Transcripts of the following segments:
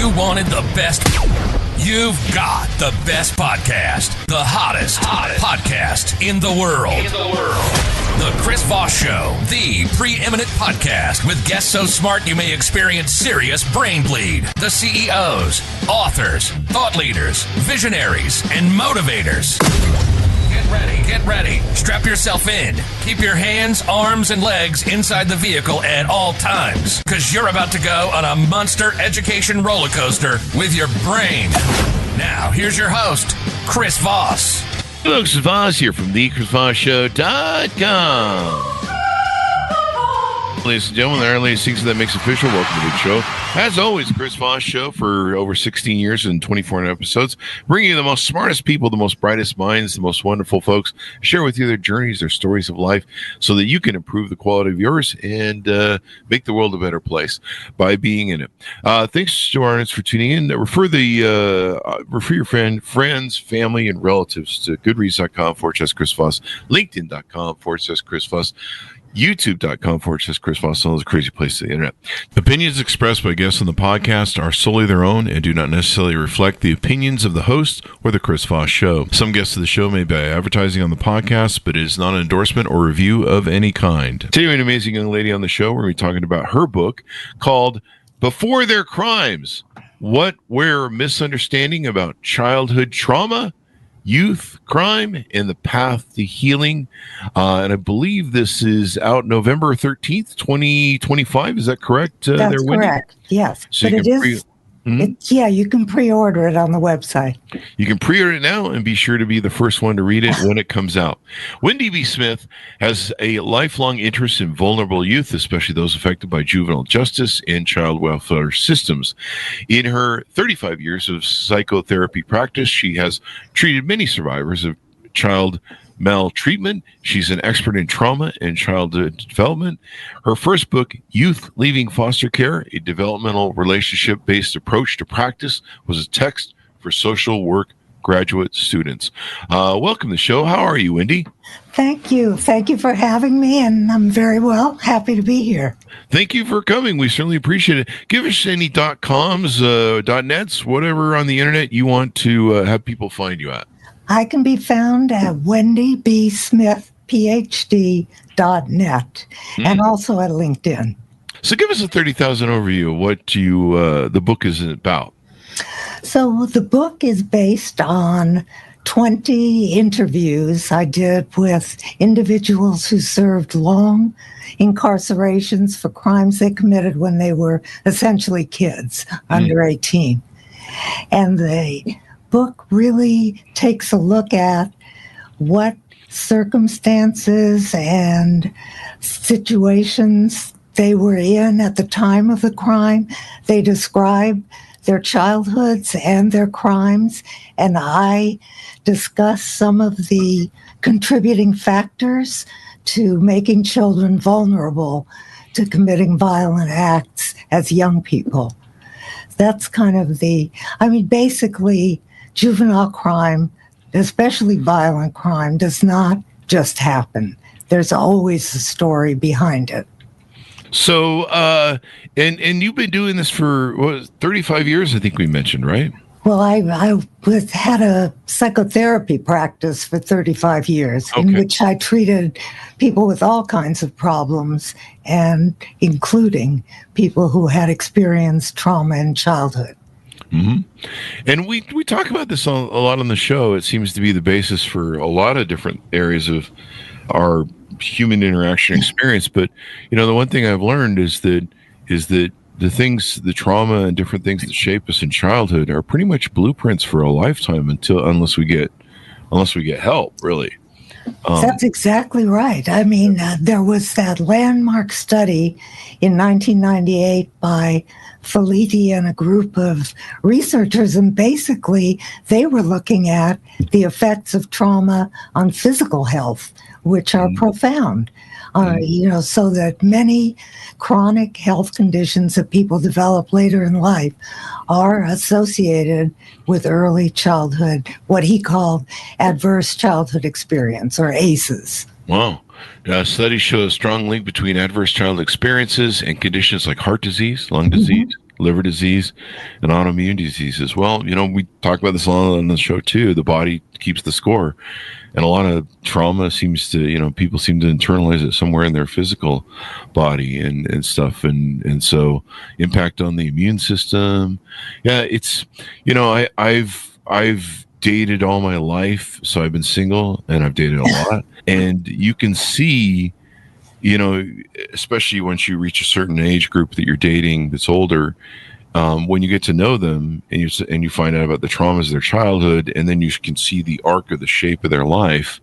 you wanted the best, you've got the best podcast. The hottest podcast in the world. The Chris Voss Show, the preeminent podcast with guests so smart you may experience serious brain bleed. The CEOs, authors, thought leaders, visionaries, and motivators. Get ready. Strap yourself in. Keep your hands, arms, and legs inside the vehicle at all times, because you're about to go on a monster education roller coaster with your brain. Now, here's your host, Chris Voss. Hello, Chris Voss here from thechrisvossshow.com. Ladies and gentlemen, the earliest things that makes official. Welcome to the show. As always, Chris Voss Show for over 16 years and 24 episodes, bringing you the most smartest people, the most brightest minds, the most wonderful folks, share with you their journeys, their stories of life, so that you can improve the quality of yours and make the world a better place by being in it. Thanks to our audience for tuning in. Refer your friends, family, and relatives to goodreads.com/Chris Voss, LinkedIn.com/Chris Voss, YouTube.com/Chris Voss, all those crazy places on the internet. Opinions expressed by guests on the podcast are solely their own and do not necessarily reflect the opinions of the host or the Chris Voss Show. Some guests of the show may be advertising on the podcast, but it is not an endorsement or review of any kind. Today, we have an amazing young lady on the show. We're going to be talking about her book called Before Their Crimes: What We're Misunderstanding About Childhood Trauma, Youth Crime, and the Path to Healing. And I believe this is out November 13th, 2025. Is that correct? That's correct. Yes. So but it is. You can pre-order it on the website. You can pre-order it now and be sure to be the first one to read it when it comes out. Wendy Smith has a lifelong interest in vulnerable youth, especially those affected by juvenile justice and child welfare systems. In her 35 years of psychotherapy practice, she has treated many survivors of child maltreatment. She's an expert in trauma and childhood development. Her first book, Youth Leaving Foster Care, a developmental relationship-based approach to practice, was a text for social work graduate students. Welcome to the show. How are you, Wendy? Thank you. Thank you for having me, and I'm very well. Happy to be here. Thank you for coming. We certainly appreciate it. Give us any .coms, .nets, whatever on the internet you want to have people find you at. I can be found at wendybsmithphd.net and also at LinkedIn. So give us a 30,000 overview of what the book is about. So the book is based on 20 interviews I did with individuals who served long incarcerations for crimes they committed when they were essentially kids, under 18. And the book really takes a look at what circumstances and situations they were in at the time of the crime. They describe their childhoods and their crimes, and I discuss some of the contributing factors to making children vulnerable to committing violent acts as young people. That's kind of basically, juvenile crime, especially violent crime, does not just happen. There's always a story behind it. So, and you've been doing this for 35 years, I think we mentioned, right? Well, I had a psychotherapy practice for 35 years, in which I treated people with all kinds of problems, and including people who had experienced trauma in childhood. Mm-hmm. And we talk about this a lot on the show. It seems to be the basis for a lot of different areas of our human interaction experience. But the one thing I've learned is that the things, the trauma and different things that shape us in childhood are pretty much blueprints for a lifetime unless we get help, really. That's exactly right. I mean, there was that landmark study in 1998 by Felitti and a group of researchers, and basically they were looking at the effects of trauma on physical health, which are profound. So that many chronic health conditions that people develop later in life are associated with early childhood, what he called adverse childhood experience, or ACEs. Wow. Studies show a strong link between adverse childhood experiences and conditions like heart disease, lung disease, liver disease, and autoimmune diseases. Well, we talk about this a lot on the show too. The body keeps the score, and a lot of trauma seems to, people seem to internalize it somewhere in their physical body and stuff, and so impact on the immune system. Yeah, it's I've dated all my life, so I've been single and I've dated a lot, and you can see, especially once you reach a certain age group that you're dating that's older, when you get to know them and you find out about the traumas of their childhood, and then you can see the arc of the shape of their life.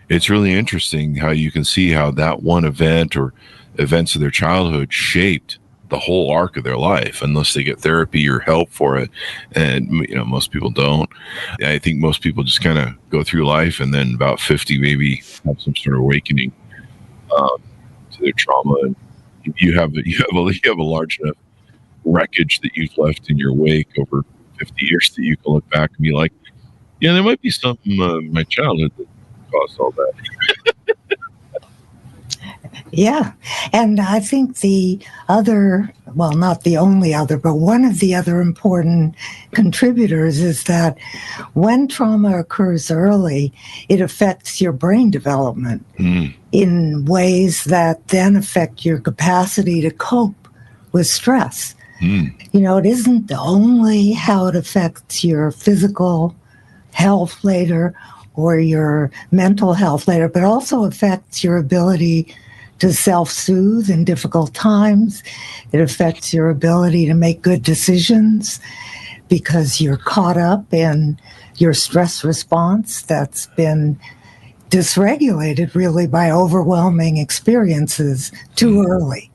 It's really interesting how you can see how that one event or events of their childhood shaped the whole arc of their life, unless they get therapy or help for it. And, most people don't. I think most people just kind of go through life, and then about 50, maybe have some sort of awakening to their trauma. And you have a large enough wreckage that you've left in your wake over 50 years that you can look back and be like, yeah, there might be something in my childhood that caused all that. Yeah. And I think the other, well, not the only other, but one of the other important contributors is that when trauma occurs early, it affects your brain development in ways that then affect your capacity to cope with stress. It isn't only how it affects your physical health later or your mental health later, but also affects your ability to self-soothe in difficult times. It affects your ability to make good decisions because you're caught up in your stress response that's been dysregulated really by overwhelming experiences too early.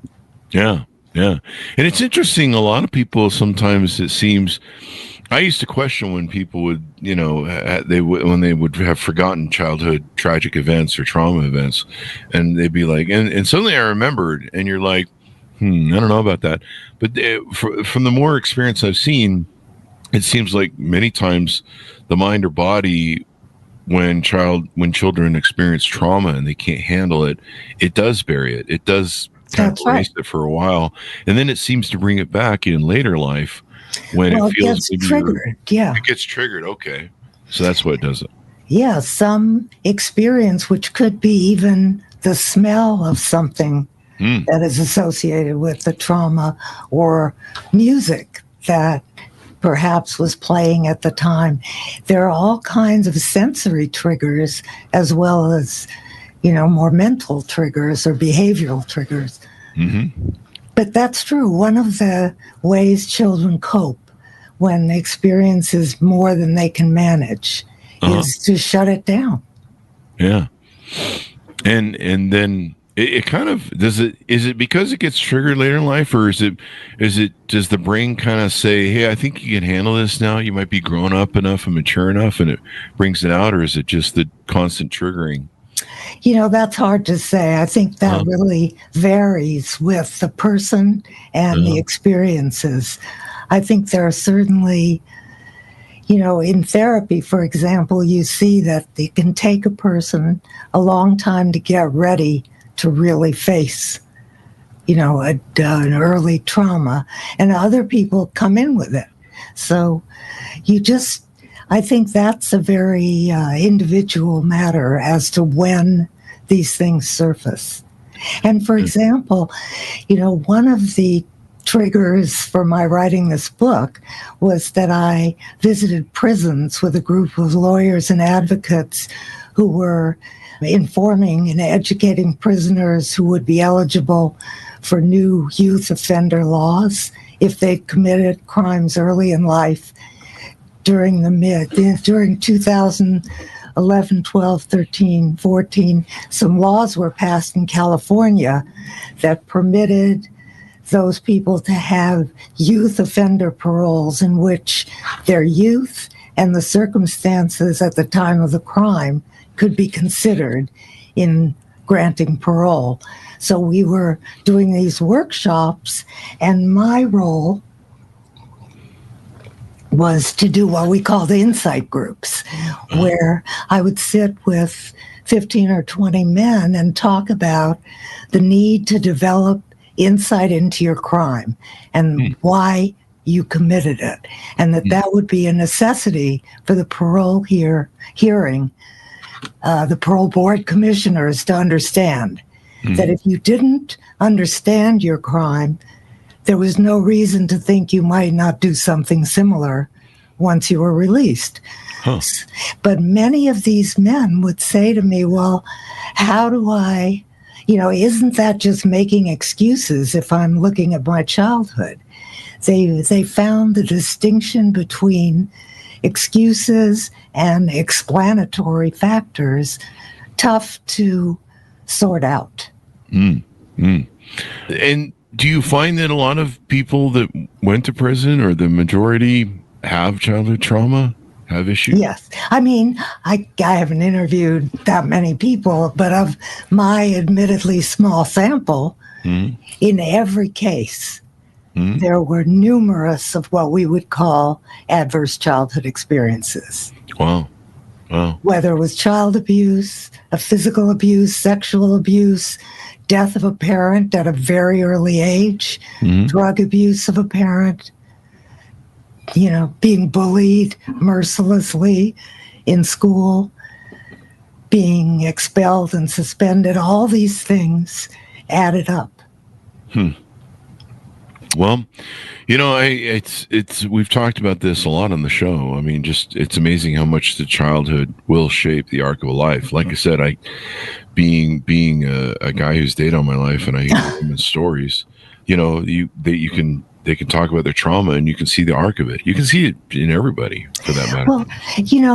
Yeah. And it's interesting. A lot of people, sometimes it seems, I used to question when people would, when they would have forgotten childhood tragic events or trauma events, and they'd be like, and suddenly I remembered, and you're like, I don't know about that. But from the more experience I've seen, it seems like many times the mind or body, when children experience trauma and they can't handle it, it does bury it. It does kind of erase it for a while, and then it seems to bring it back in later life when it feels gets triggered. Yeah, it gets triggered. Okay, so that's what does it. Yeah, some experience, which could be even the smell of something that is associated with the trauma, or music that perhaps was playing at the time. There are all kinds of sensory triggers as well as more mental triggers or behavioral triggers. But that's true. One of the ways children cope when the experience is more than they can manage is to shut it down. Yeah. And then it kind of, is it because it gets triggered later in life, or does the brain kind of say, hey, I think you can handle this now, you might be grown up enough and mature enough, and it brings it out? Or is it just the constant triggering? That's hard to say. I think that really varies with the person and the experiences. I think there are certainly, in therapy, for example, you see that it can take a person a long time to get ready to really face, an early trauma, and other people come in with it. So I think that's a very individual matter as to when these things surface. And for example, one of the triggers for my writing this book was that I visited prisons with a group of lawyers and advocates who were informing and educating prisoners who would be eligible for new youth offender laws if they'd committed crimes early in life. During 2011, 12, 13, 14, some laws were passed in California that permitted those people to have youth offender paroles in which their youth and the circumstances at the time of the crime could be considered in granting parole. So we were doing these workshops, and my role was to do what we called insight groups, where I would sit with 15 or 20 men and talk about the need to develop insight into your crime and why you committed it, and that would be a necessity for the parole hearing. The parole board commissioners to understand that if you didn't understand your crime, there was no reason to think you might not do something similar once you were released. Huh. But many of these men would say to me, well, how do I, isn't that just making excuses if I'm looking at my childhood? They found the distinction between excuses and explanatory factors tough to sort out. And do you find that a lot of people that went to prison, or the majority, have childhood trauma, have issues? Yes. I mean, I haven't interviewed that many people, but of my admittedly small sample, in every case, there were numerous of what we would call adverse childhood experiences. Wow. Whether it was child abuse, physical abuse, sexual abuse, death of a parent at a very early age, drug abuse of a parent, being bullied mercilessly in school, being expelled and suspended, all these things added up. Well, it's we've talked about this a lot on the show. I mean, it's amazing how much the childhood will shape the arc of a life. Like I said, being a guy who's dated all my life, and I hear human stories, they can talk about their trauma, and you can see the arc of it. You can see it in everybody, for that matter. Well,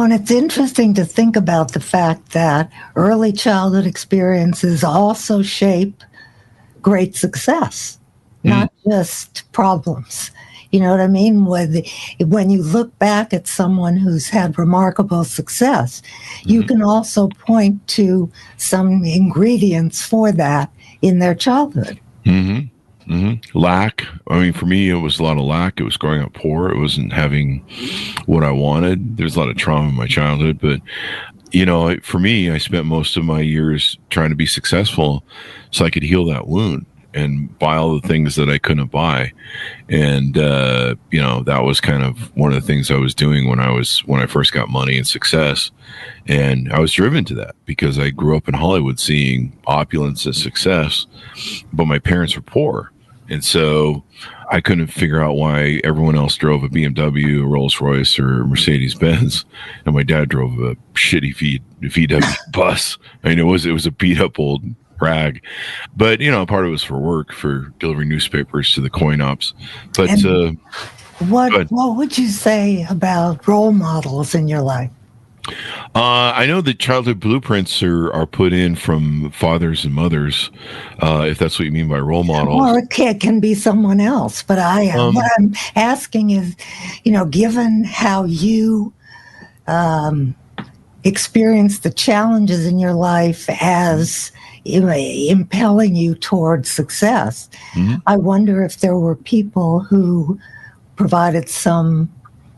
and it's interesting to think about the fact that early childhood experiences also shape great success, not just problems. You know what I mean? When you look back at someone who's had remarkable success, you can also point to some ingredients for that in their childhood. Lack. I mean, for me, it was a lot of lack. It was growing up poor. It wasn't having what I wanted. There's a lot of trauma in my childhood, but for me, I spent most of my years trying to be successful so I could heal that wound and buy all the things that I couldn't buy. And, that was kind of one of the things I was doing when I first got money and success. And I was driven to that because I grew up in Hollywood seeing opulence and success, but my parents were poor. And so I couldn't figure out why everyone else drove a BMW, a Rolls Royce, or Mercedes Benz, and my dad drove a shitty VW bus. I mean, it was a beat up old rag, but part of it was for work, for delivering newspapers to the coin ops. But what would you say about role models in your life? I know that childhood blueprints are put in from fathers and mothers, if that's what you mean by role models. Or it can be someone else. But what I'm asking is, given how you experience the challenges in your life as impelling you towards success, I wonder if there were people who provided some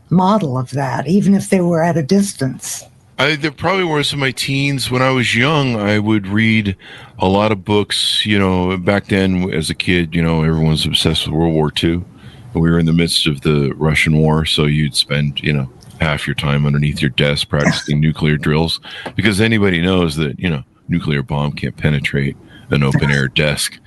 model of that, even if they were at a distance. There probably was in my teens. When I was young, I would read a lot of books. Back then as a kid, everyone was obsessed with World War II. We were in the midst of the Russian war, so you'd spend, half your time underneath your desk practicing nuclear drills, because anybody knows that, nuclear bomb can't penetrate an open air desk.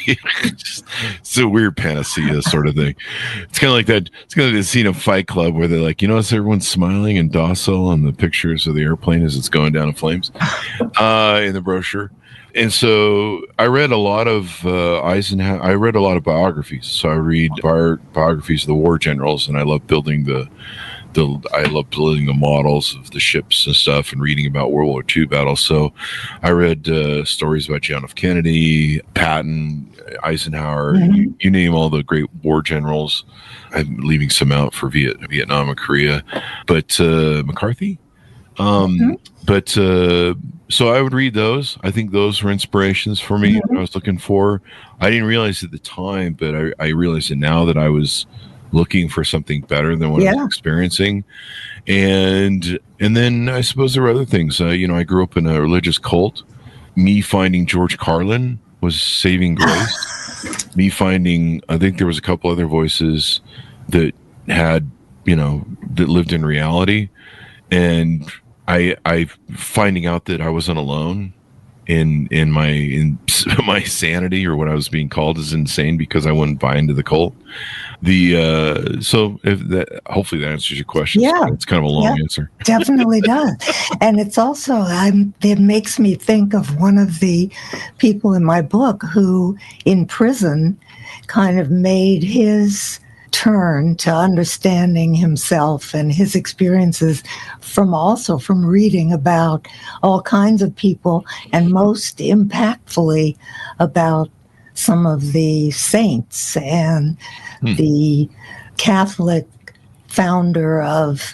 It's a weird panacea sort of thing. It's kind of like that. It's kind of the scene of Fight Club where they're like, everyone's smiling and docile on the pictures of the airplane as it's going down in flames in the brochure. And so I read a lot of Eisenhower. I read a lot of biographies. So I read biographies of the war generals, and I love building the models of the ships and stuff, and reading about World War II battles. So I read stories about John F. Kennedy, Patton, Eisenhower, you name all the great war generals. I'm leaving some out for Vietnam and Korea, but McCarthy. So I would read those. I think those were inspirations for me. What I was looking for. I didn't realize at the time, but I realized it now, that I was looking for something better than what I was experiencing. And then I suppose there were other things. I grew up in a religious cult. Me finding George Carlin was saving grace. Me finding, I think there was a couple other voices that had, that lived in reality. And I finding out that I wasn't alone in my sanity, or what I was being called as insane because I wouldn't buy into the cult. So if that, hopefully that answers your question. Yeah. It's kind of a long answer. Definitely does. And it's also, it makes me think of one of the people in my book who in prison kind of made his turn to understanding himself and his experiences from reading about all kinds of people, and most impactfully about some of the saints and the Catholic founder of,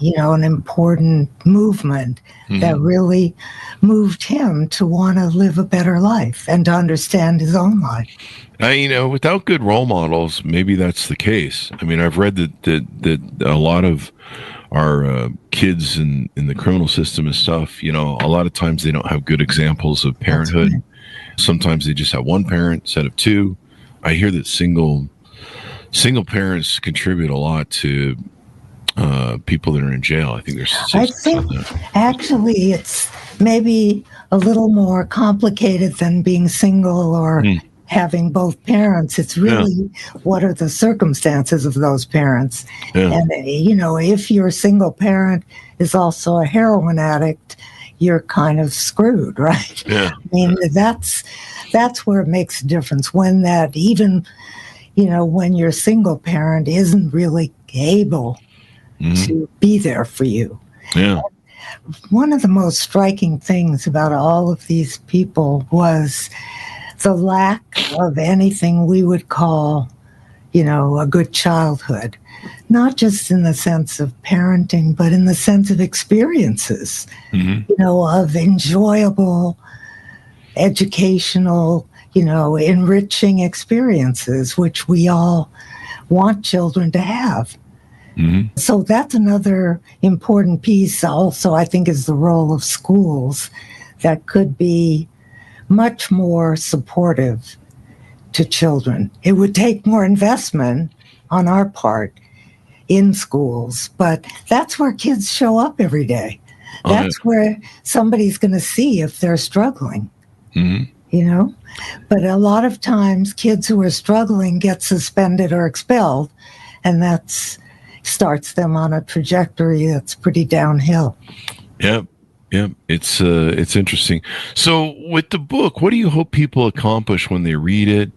an important movement that really moved him to want to live a better life and to understand his own life. Without good role models, maybe that's the case. I mean, I've read that a lot of our kids in the criminal system and stuff, a lot of times they don't have good examples of parenthood. Right. Sometimes they just have one parent instead of two. I hear that single parents contribute a lot to people that are in jail. I think actually it's maybe a little more complicated than being single or having both parents. It's really what are the circumstances of those parents. Yeah. And, if your single parent is also a heroin addict, you're kind of screwed, right? Yeah. I mean, that's where it makes a difference, when that even, when your single parent isn't really able to be there for you. Yeah. One of the most striking things about all of these people was the lack of anything we would call, a good childhood, not just in the sense of parenting, but in the sense of experiences, of enjoyable, educational, enriching experiences, which we all want children to have. So that's another important piece also, I think, is the role of schools that could be much more supportive to children. It would take more investment on our part in schools, but that's where kids show up every day. That's where somebody's going to see if they're struggling, But a lot of times kids who are struggling get suspended or expelled, and that's starts them on a trajectory that's pretty downhill. Yep. It's interesting. So with the book, what do you hope people accomplish when they read it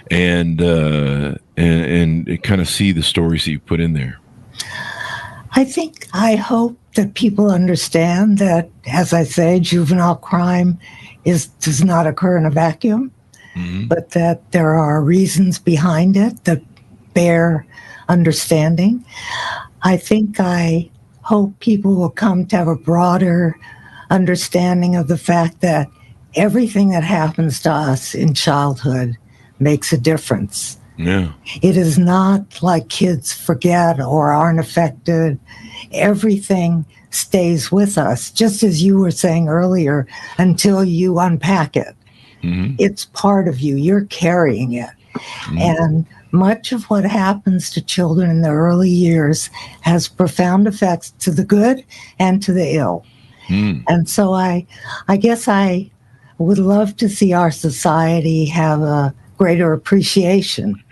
and kind of see the stories that you put in there? I hope that people understand that, as I say, juvenile crime does not occur in a vacuum, but that there are reasons behind it that bear understanding. I hope people will come to have a broader understanding of the fact that everything that happens to us in childhood makes a difference. Yeah. It is not like kids forget or aren't affected. Everything stays with us, just as you were saying earlier, until you unpack it. It's part of you. You're carrying it. And much of what happens to children in their early years has profound effects to the good and to the ill. And so I guess I would love to see our society have a greater appreciation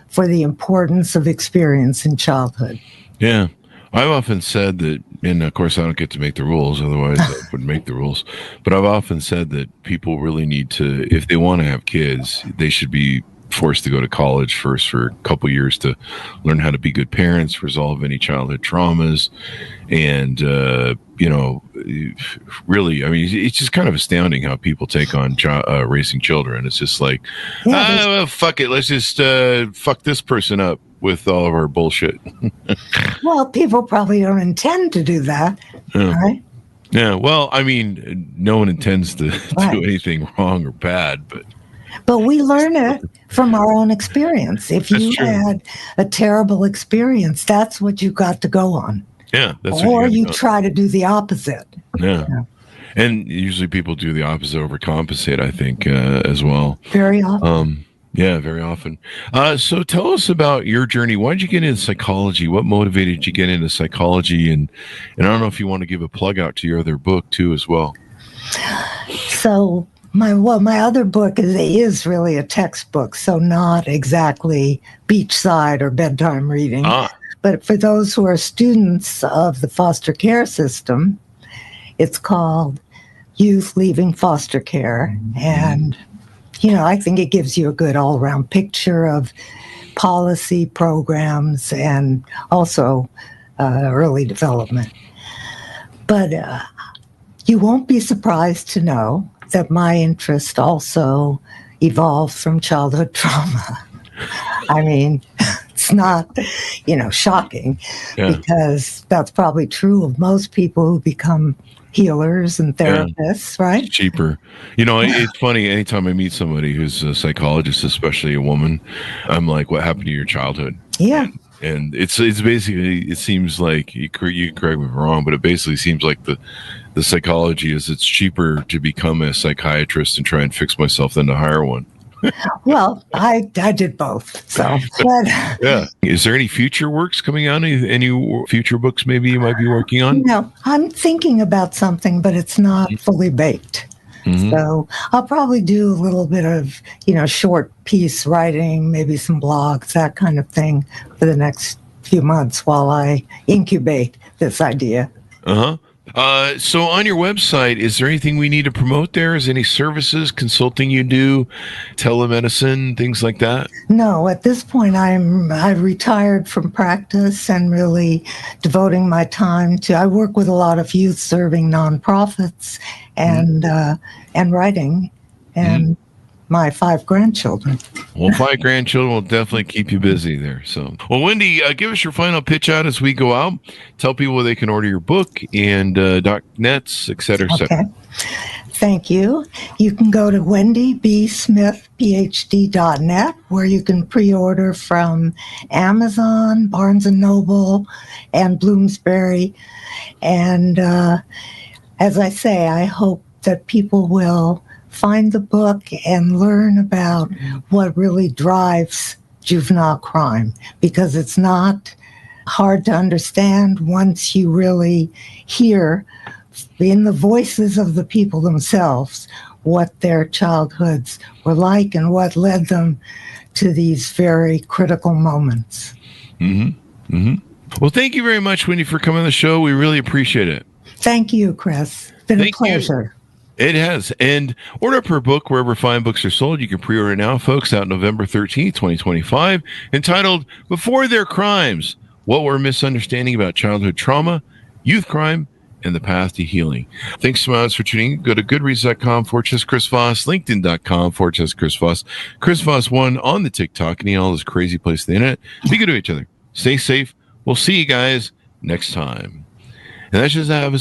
for the importance of experience in childhood. Yeah. I've often said that, and of course I don't get to make the rules, otherwise I would make the rules, but I've often said that people really need to, if they want to have kids, they should be forced to go to college first for a couple years to learn how to be good parents, resolve any childhood traumas, and really, I mean, it's just kind of astounding how people take on raising children. It's just like, well, fuck it, let's just fuck this person up with all of our bullshit. Well, people probably don't intend to do that, right? Yeah, well, I mean, no one intends to do anything wrong or bad, but we learn it from our own experience. If you had a terrible experience, that's what you got to go on. Yeah, that's or you try to do the opposite. Yeah. And usually people do the opposite, overcompensate, I think, as well. Very often. Yeah, very often. So tell us about your journey. Why did you get into psychology? What motivated you to get into psychology? And I don't know if you want to give a plug out to your other book too as well. So my other book is really a textbook, so not exactly beachside or bedtime reading. But for those who are students of the foster care system, it's called Youth Leaving Foster Care. And, I think it gives you a good all-around picture of policy programs and also early development. But you won't be surprised to know that my interest also evolved from childhood trauma. I mean, it's not, shocking, because that's probably true of most people who become healers and therapists, right? It's cheaper. It's funny. Anytime I meet somebody who's a psychologist, especially a woman, I'm like, what happened to your childhood? Yeah. And it's basically, it seems like, you can correct me if I'm wrong, but it basically seems like the psychology is it's cheaper to become a psychiatrist and try and fix myself than to hire one. Well, I did both. So, yeah. Is there any future works coming out? Any future books maybe you might be working on? No, I'm thinking about something, but it's not fully baked. Mm-hmm. So I'll probably do a little bit of, short piece writing, maybe some blogs, that kind of thing for the next few months while I incubate this idea. So on your website, is there anything we need to promote there? Is there any services, consulting you do, telemedicine, things like that? No, at this point, I've retired from practice and really devoting my time to, I work with a lot of youth serving nonprofits and writing and my 5 grandchildren. Well, 5 grandchildren will definitely keep you busy there. So, well, Wendy, give us your final pitch out as we go out. Tell people where they can order your book and .nets, et cetera, et cetera. Okay. Thank you. You can go to wendybsmithphd.net, where you can pre-order from Amazon, Barnes & Noble, and Bloomsbury. And as I say, I hope that people will find the book and learn about what really drives juvenile crime, because it's not hard to understand once you really hear in the voices of the people themselves what their childhoods were like and what led them to these very critical moments. Well, thank you very much, Wendy, for coming on the show. We really appreciate it. Thank you, Chris. It's been a pleasure. It has. And order up her book wherever fine books are sold. You can pre-order now, folks, out November 13th, 2025, entitled Before Their Crimes, What We're Misunderstanding About Childhood Trauma, Youth Crime, and the Path to Healing. Thanks so much for tuning in. Go to goodreads.com/Chris Voss, LinkedIn.com/Chris Voss, Chris Voss 1 on the TikTok, and all this crazy place on the internet. Be good to each other. Stay safe. We'll see you guys next time. And that's just how it